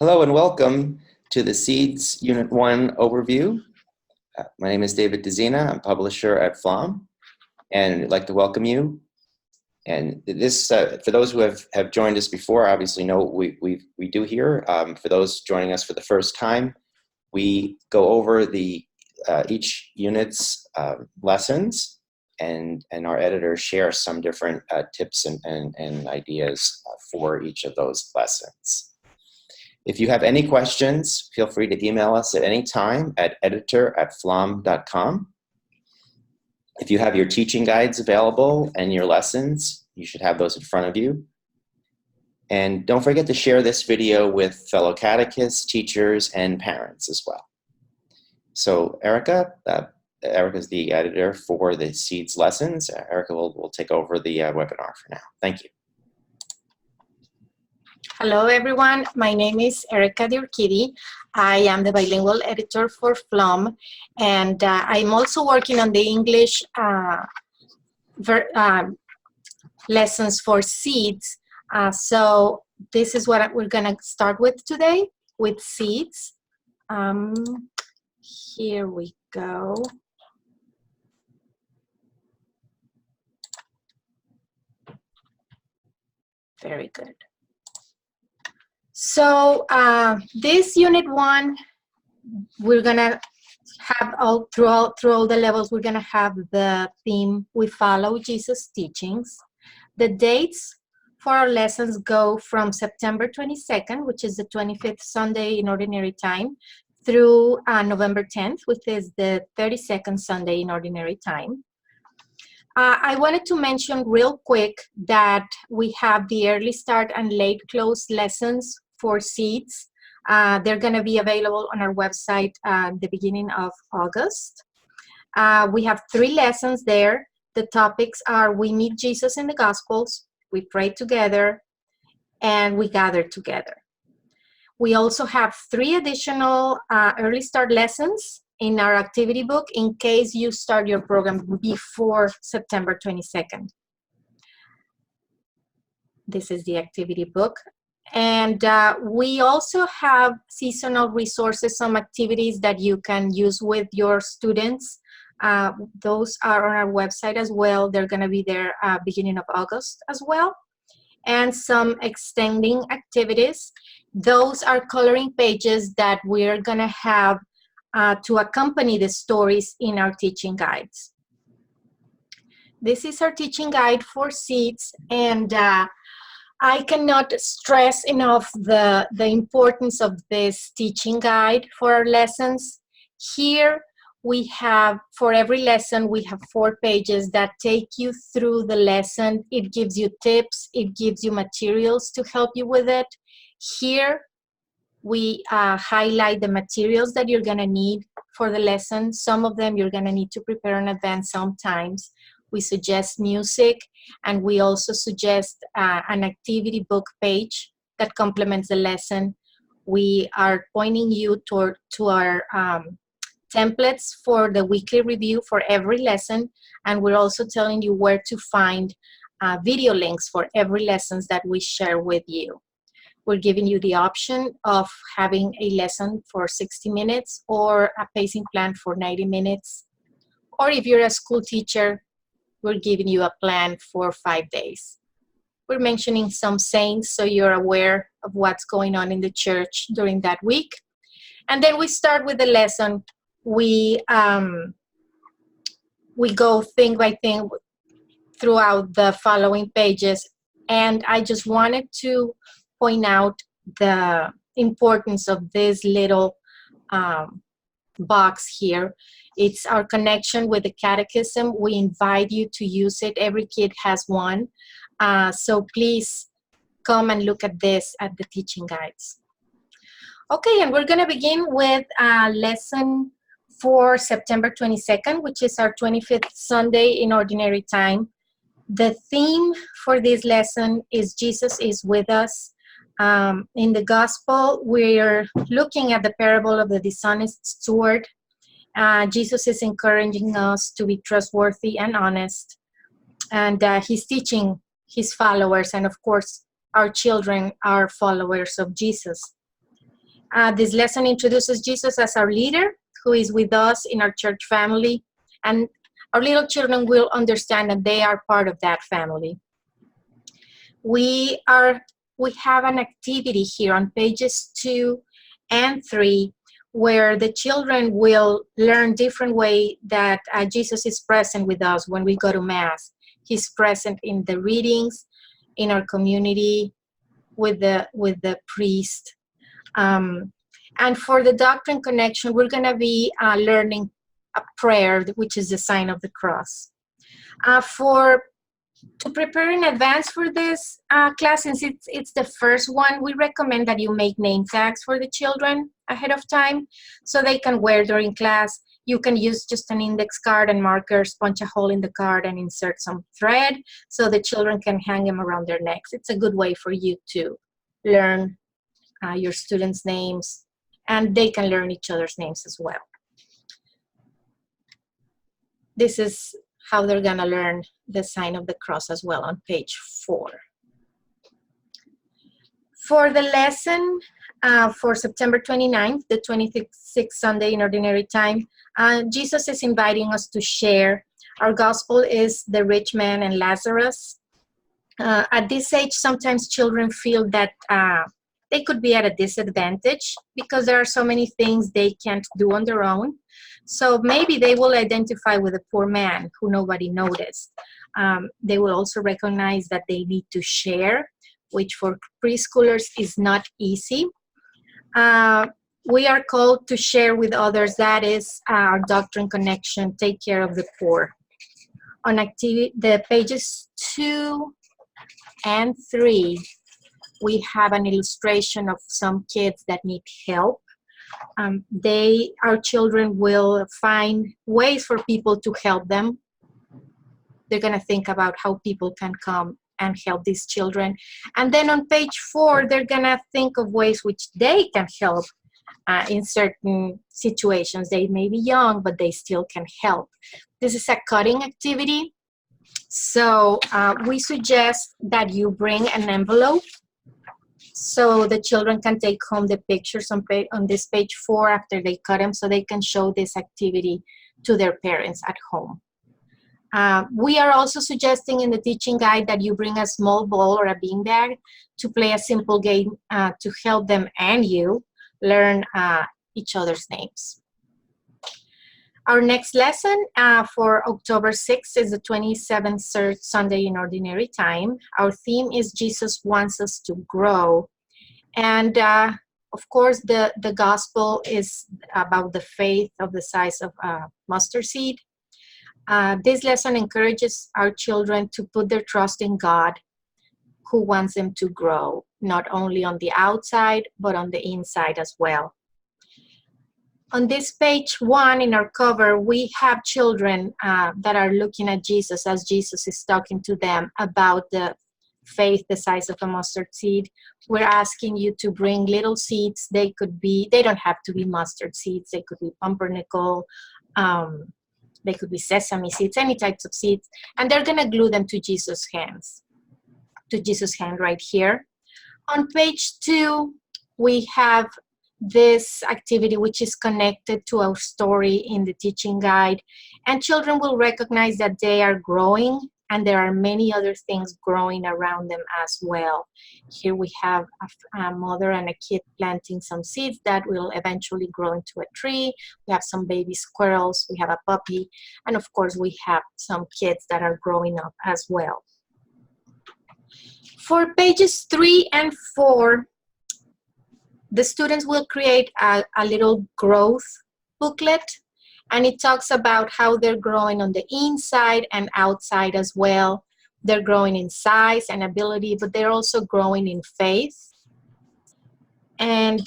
Hello and welcome to the Seeds Unit 1 overview. My name is David DeZina. I'm publisher at Pflaum, and I'd like to welcome you. And this, for those who have joined us before, obviously know what we do here. For those joining us for the first time, we go over the each unit's lessons, and our editors share some different tips and ideas for each of those lessons. If you have any questions, feel free to email us at any time at editor@pflaum.com. If you have your teaching guides available and your lessons, you should have those in front of you. And don't forget to share this video with fellow catechists, teachers, and parents as well. So Erica, Erica's the editor for the Seeds lessons. Erica will take over the webinar for now. Thank you. Hello, everyone. My name is Erica Diurkidi. I am the bilingual editor for Pflaum, and I'm also working on the English lessons for Seeds. So this is what we're going to start with today, with Seeds. Here we go. Very good. So this unit 1, we're gonna have through all the levels, we're gonna have the theme, we follow Jesus' teachings. The dates for our lessons go from September 22nd, which is the 25th Sunday in Ordinary Time, through November 10th, which is the 32nd Sunday in Ordinary Time. I wanted to mention real quick that we have the early start and late close lessons for Seeds. They're going to be available on our website at the beginning of August. We have 3 lessons there. The topics are we meet Jesus in the Gospels, we pray together, and we gather together. We also have 3 additional early start lessons in our activity book in case you start your program before September 22nd. This is the activity book. And we also have seasonal resources, some activities that you can use with your students. Those are on our website as well. They're going to be there beginning of August as well. And some extending activities. Those are coloring pages that we're going to have to accompany the stories in our teaching guides. This is our teaching guide for Seeds, and I cannot stress enough the importance of this teaching guide for our lessons. Here we have, for every lesson, we have 4 pages that take you through the lesson. It gives you tips, it gives you materials to help you with it. Here we highlight the materials that you're gonna need for the lesson. Some of them you're gonna need to prepare in advance sometimes. We suggest music, and we also suggest an activity book page that complements the lesson. We are pointing you to our templates for the weekly review for every lesson, and we're also telling you where to find video links for every lesson that we share with you. We're giving you the option of having a lesson for 60 minutes or a pacing plan for 90 minutes. Or if you're a school teacher, we're giving you a plan for 5 days. We're mentioning some saints so you're aware of what's going on in the church during that week. And then we start with the lesson. We go thing by thing throughout the following pages. And I just wanted to point out the importance of this little box here. It's our connection with the catechism. We invite you to use it. Every kid has one. So please come and look at this at the teaching guides. Okay, and we're gonna begin with lesson for September 22nd, which is our 25th Sunday in Ordinary Time. The theme for this lesson is Jesus is with us. In the gospel, we're looking at the parable of the dishonest steward. Jesus is encouraging us to be trustworthy and honest. And he's teaching his followers, and of course, our children are followers of Jesus. This lesson introduces Jesus as our leader, who is with us in our church family, and our little children will understand that they are part of that family. We have an activity here on pages 2 and 3 where the children will learn different way that Jesus is present with us when we go to Mass. He's present in the readings, in our community, with the priest. And for the doctrine connection, we're going to be learning a prayer, which is the sign of the cross. To prepare in advance for this class, since it's the first one, we recommend that you make name tags for the children ahead of time so they can wear during class. You can use just an index card and markers, punch a hole in the card and insert some thread so the children can hang them around their necks. It's a good way for you to learn your students' names, and they can learn each other's names as well. This is how they're gonna learn the sign of the cross as well on page 4. For the lesson for September 29th, the 26th Sunday in Ordinary Time, Jesus is inviting us to share. Our gospel is the rich man and Lazarus. At this age, sometimes children feel that they could be at a disadvantage because there are so many things they can't do on their own. So maybe they will identify with a poor man who nobody noticed. They will also recognize that they need to share, which for preschoolers is not easy. We are called to share with others. That is our doctrine connection, take care of the poor. On the pages 2 and 3, we have an illustration of some kids that need help. Our children will find ways for people to help them. They're going to think about how people can come and help these children. And then on page 4, they're going to think of ways which they can help in certain situations. They may be young, but they still can help. This is a cutting activity. So we suggest that you bring an envelope so the children can take home the pictures on this page 4 after they cut them, so they can show this activity to their parents at home. We are also suggesting in the teaching guide that you bring a small ball or a beanbag to play a simple game to help them and you learn each other's names. Our next lesson for October 6th is the 27th Sunday in Ordinary Time. Our theme is Jesus wants us to grow. And of course, the gospel is about the faith of the size of a mustard seed. This lesson encourages our children to put their trust in God, who wants them to grow, not only on the outside, but on the inside as well. On this page 1 in our cover, we have children that are looking at Jesus as Jesus is talking to them about the faith the size of a mustard seed. We're asking you to bring little seeds. They don't have to be mustard seeds. They could be pumpernickel. They could be sesame seeds, any types of seeds. And they're going to glue them to Jesus' hands, to Jesus' hand right here. On page 2, we have this activity which is connected to our story in the teaching guide, and children will recognize that they are growing and there are many other things growing around them as well. Here we have a mother and a kid planting some seeds that will eventually grow into a tree. We have some baby squirrels, we have a puppy, and of course we have some kids that are growing up as well. For pages 3 and 4, the students will create a little growth booklet, and it talks about how they're growing on the inside and outside as well. They're growing in size and ability, but they're also growing in faith. And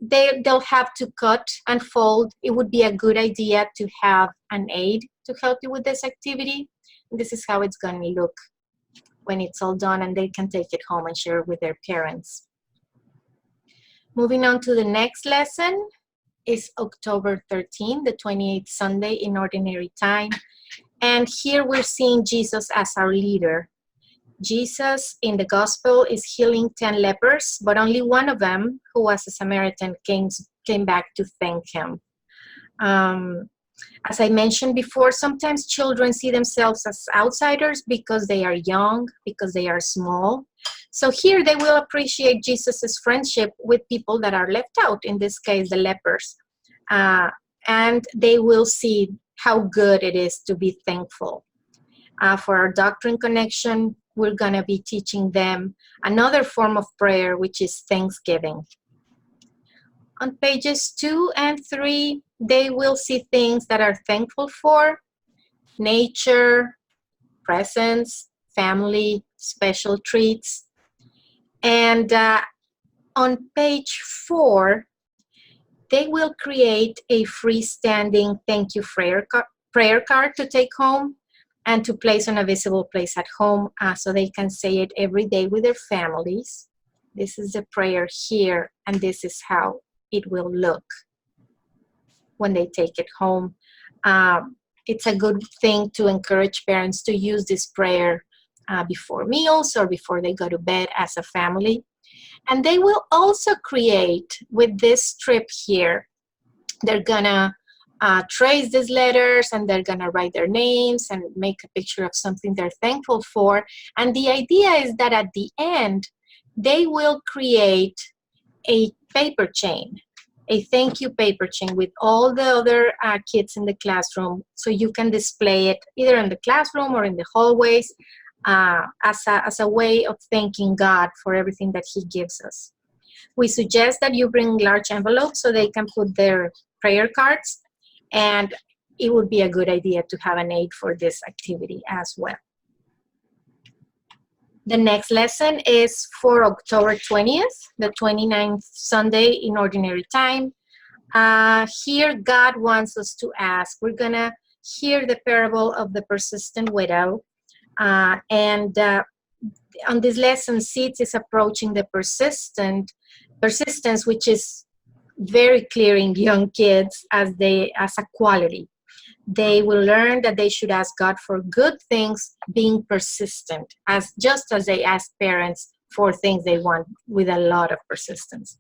they'll have to cut and fold. It would be a good idea to have an aide to help you with this activity. And this is how it's going to look when it's all done, and they can take it home and share it with their parents. Moving on to the next lesson is October 13th, the 28th Sunday in Ordinary Time. And here we're seeing Jesus as our leader. Jesus in the gospel is healing 10 lepers, but only one of them, who was a Samaritan, came back to thank him. As I mentioned before, sometimes children see themselves as outsiders because they are young, because they are small. So here they will appreciate Jesus's friendship with people that are left out, in this case, the lepers. And they will see how good it is to be thankful. For our doctrine connection, we're going to be teaching them another form of prayer, which is thanksgiving. On pages 2 and 3, they will see things that are thankful for: nature, presents, family, special treats. And on page 4, they will create a freestanding thank you prayer card to take home and to place on a visible place at home, so they can say it every day with their families. This is the prayer here, and this is how it will look when they take it home. It's a good thing to encourage parents to use this prayer before meals or before they go to bed as a family. And they will also create, with this strip here, they're gonna trace these letters, and they're gonna write their names and make a picture of something they're thankful for. And the idea is that at the end, they will create a paper chain, a thank you paper chain with all the other kids in the classroom, so you can display it either in the classroom or in the hallways as a way of thanking God for everything that He gives us. We suggest that you bring large envelopes so they can put their prayer cards, and it would be a good idea to have an aid for this activity as well. The next lesson is for October 20th, the 29th Sunday in Ordinary Time. Here, God wants us to ask. We're going to hear the parable of the persistent widow. And on this lesson, Seeds is approaching the persistence, which is very clear in young kids as a quality. They will learn that they should ask God for good things, being persistent, just as they ask parents for things they want, with a lot of persistence.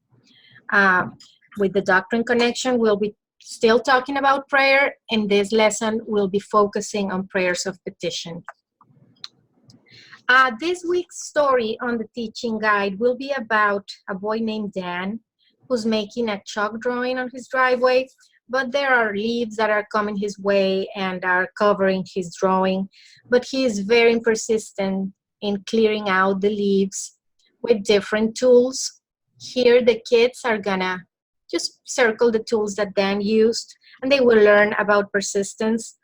With the doctrine connection, we'll be still talking about prayer. In this lesson, we'll be focusing on prayers of petition. This week's story on the teaching guide will be about a boy named Dan who's making a chalk drawing on his driveway, but there are leaves that are coming his way and are covering his drawing. But he is very persistent in clearing out the leaves with different tools. Here, the kids are gonna just circle the tools that Dan used, and they will learn about persistence.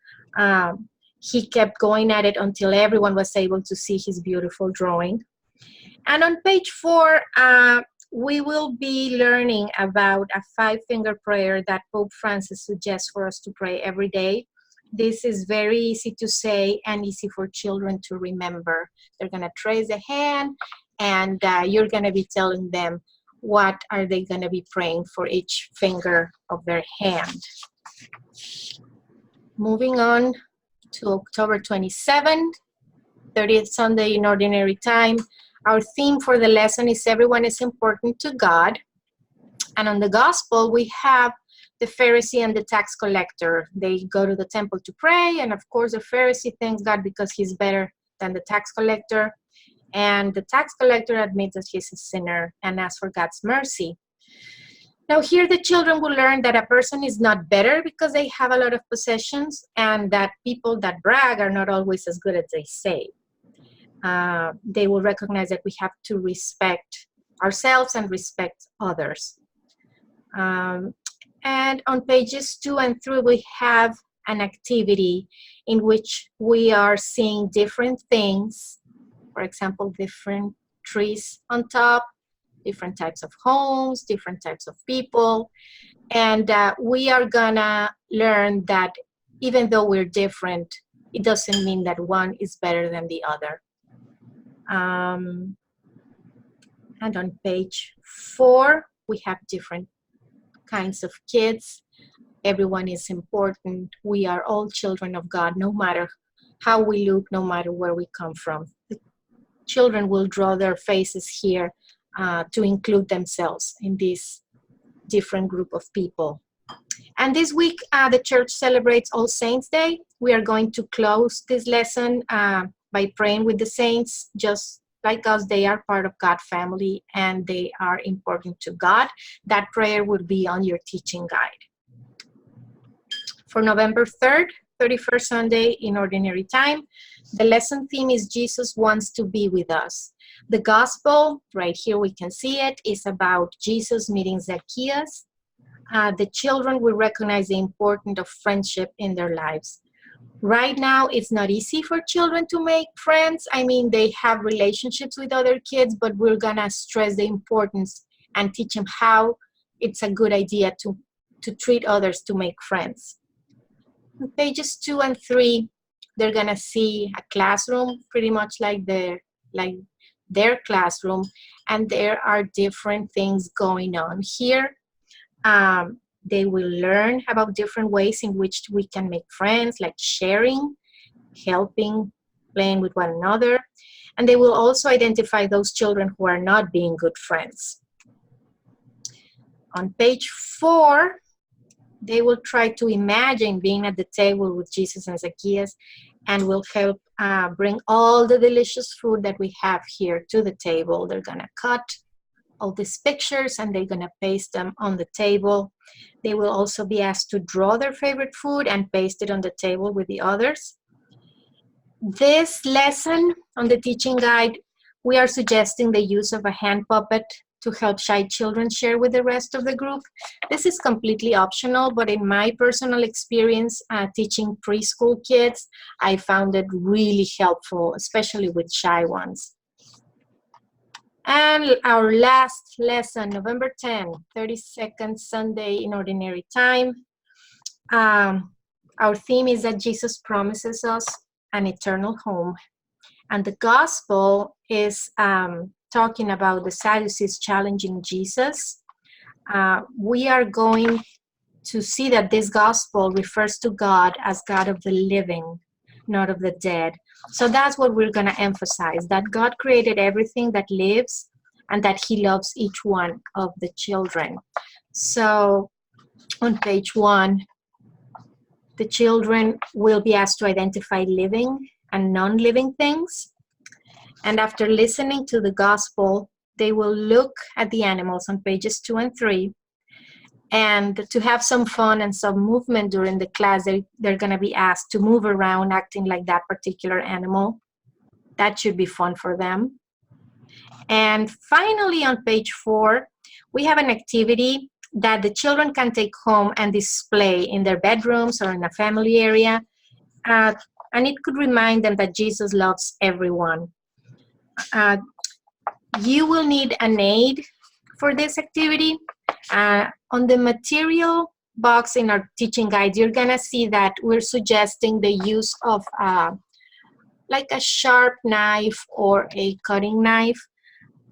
He kept going at it until everyone was able to see his beautiful drawing. And on page 4, we will be learning about a 5-finger prayer that Pope Francis suggests for us to pray every day. This is very easy to say and easy for children to remember. They're going to trace a hand, and you're going to be telling them what are they going to be praying for each finger of their hand. Moving on to October 27th, 30th Sunday in Ordinary Time. Our theme for the lesson is everyone is important to God. And on the gospel, we have the Pharisee and the tax collector. They go to the temple to pray, and of course the Pharisee thanks God because he's better than the tax collector. And the tax collector admits that he's a sinner and asks for God's mercy. Now here the children will learn that a person is not better because they have a lot of possessions, and that people that brag are not always as good as they say. They will recognize that we have to respect ourselves and respect others. And on pages 2 and 3, we have an activity in which we are seeing different things. For example, different trees on top, different types of homes, different types of people. And we are gonna learn that even though we're different, it doesn't mean that one is better than the other. And on page 4, we have different kinds of kids. Everyone is important. We are all children of God, no matter how we look, no matter where we come from. The children will draw their faces here to include themselves in this different group of people. And this week, the church celebrates All Saints' Day. We are going to close this lesson by praying with the saints. Just like us, they are part of God's family and they are important to God. That prayer will be on your teaching guide. For November 3rd, 31st Sunday in Ordinary Time, the lesson theme is Jesus wants to be with us. The gospel, right here we can see it, is about Jesus meeting Zacchaeus. The children will recognize the importance of friendship in their lives. Right now, it's not easy for children to make friends. I mean, they have relationships with other kids, but we're gonna stress the importance and teach them how it's a good idea to treat others to make friends. On pages 2 and 3, they're gonna see a classroom, pretty much like their classroom, and there are different things going on here. They will learn about different ways in which we can make friends, like sharing, helping, playing with one another. And they will also identify those children who are not being good friends. On page 4, they will try to imagine being at the table with Jesus and Zacchaeus and will help bring all the delicious food that we have here to the table. They're gonna cut all these pictures and they're gonna paste them on the table. They will also be asked to draw their favorite food and paste it on the table with the others. This lesson on the teaching guide, we are suggesting the use of a hand puppet to help shy children share with the rest of the group. This is completely optional, but in my personal experience teaching preschool kids, I found it really helpful, especially with shy ones. And our last lesson, November 10, 32nd Sunday in Ordinary Time. Our theme is that Jesus promises us an eternal home. And the gospel is talking about the Sadducees challenging Jesus. We are going to see that this gospel refers to God as God of the living, not of the dead. So that's what we're going to emphasize, that God created everything that lives and that he loves each one of the children. So on page 1, the children will be asked to identify living and non-living things. And after listening to the gospel, they will look at the animals on pages 2 and 3. And to have some fun and some movement during the class, they're going to be asked to move around acting like that particular animal. That should be fun for them. And finally, on page 4, we have an activity that the children can take home and display in their bedrooms or in a family area. And it could remind them that Jesus loves everyone. You will need an aid for this activity. On the material box in our teaching guide, you're gonna see that we're suggesting the use of like a sharp knife or a cutting knife.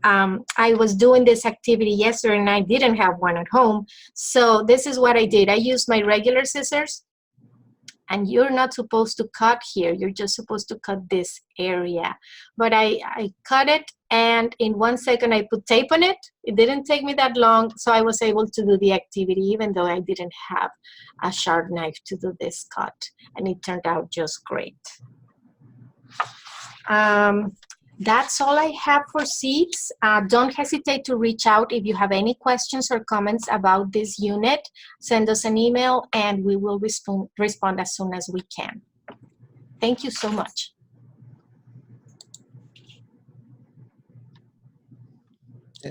I was doing this activity yesterday and I didn't have one at home. So this is what I did. I used my regular scissors, and you're not supposed to cut here. You're just supposed to cut this area. But I cut it, and in 1 second I put tape on it. It didn't take me that long, so I was able to do the activity even though I didn't have a sharp knife to do this cut. And it turned out just great. That's all I have for seeds. Don't hesitate to reach out if you have any questions or comments about this unit. Send us an email and we will respond as soon as we can. Thank you so much.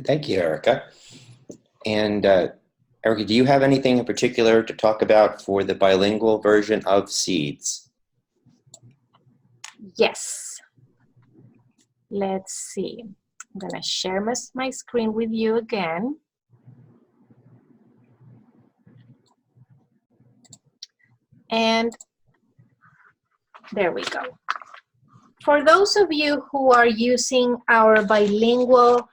Thank you, Erica. And Erica, do you have anything in particular to talk about for the bilingual version of seeds? Yes. Let's see. I'm gonna share my screen with you again. And there we go. For those of you who are using our bilingual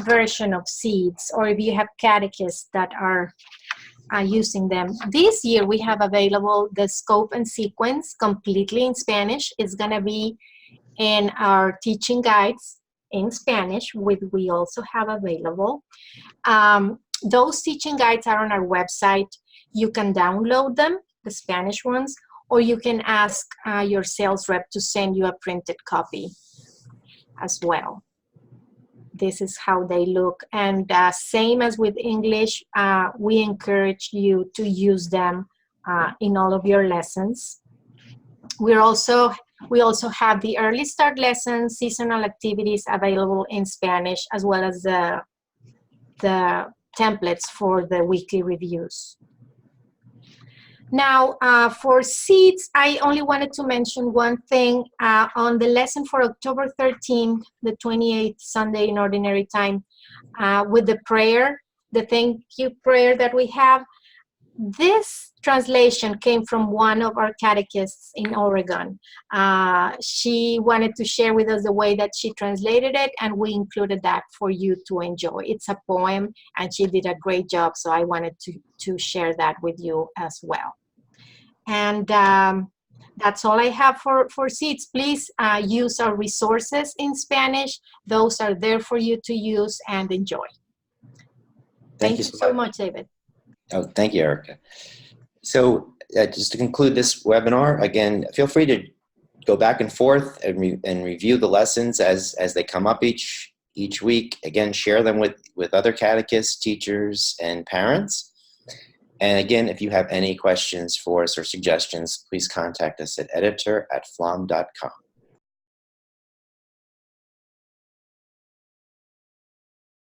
version of seeds, or if you have catechists that are using them, this year we have available the scope and sequence completely in Spanish. It's gonna be and our teaching guides in Spanish, which we also have available. Those teaching guides are on our website. You can download them, the Spanish ones, or you can ask your sales rep to send you a printed copy as well. This is how they look. And same as with English, we encourage you to use them in all of your lessons. We also have the early start lessons, seasonal activities available in Spanish, as well as the templates for the weekly reviews. Now, for seeds, I only wanted to mention one thing. On the lesson for October 13th, the 28th Sunday in Ordinary Time, with the prayer, the thank you prayer that we have, this translation came from one of our catechists in Oregon. She wanted to share with us the way that she translated it, and we included that for you to enjoy. It's a poem, and she did a great job, so I wanted to share that with you as well. And that's all I have for seeds. Please use our resources in Spanish. Those are there for you to use and enjoy. Thank you so much, David. Oh, thank you, Erica. So just to conclude this webinar, again, feel free to go back and forth and review the lessons as they come up each week. Again, share them with other catechists, teachers, and parents. And again, if you have any questions for us or suggestions, please contact us at editor@pflaum.com.